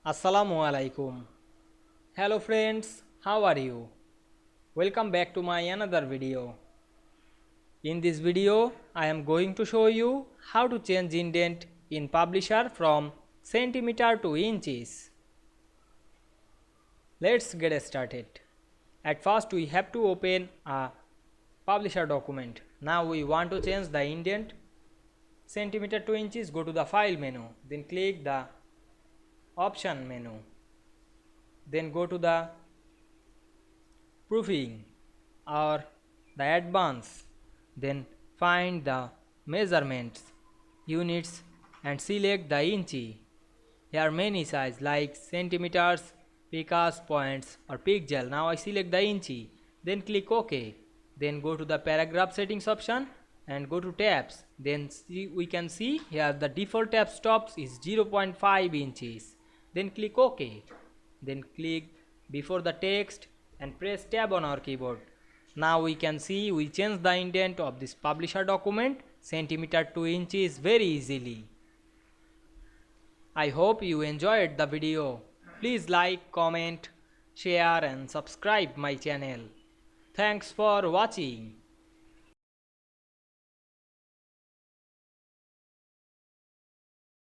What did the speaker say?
Assalamu Walaikum. Hello friends, how are you? Welcome back to my another video. In this video, I am going to show you how to change indent in publisher from centimeter to inches. Let's get started. At first we have to open a publisher document. Now we want to change the indent centimeter to inches. Go to the file menu, then click the option menu, then go to the proofing or the advanced, then find the measurements units and select the inch. Here are many size like centimeters, picas, points or pixel. Now I select the inch, then click OK, then go to the paragraph settings option and go to tabs. Then we can see here the default tab stops is 0.5 inches. Then click OK, then click before the text and press tab on our keyboard. Now we can see we change the indent of this publisher document centimeter to inches very easily. I hope you enjoyed the video. Please like, comment, share and subscribe my channel. Thanks for watching.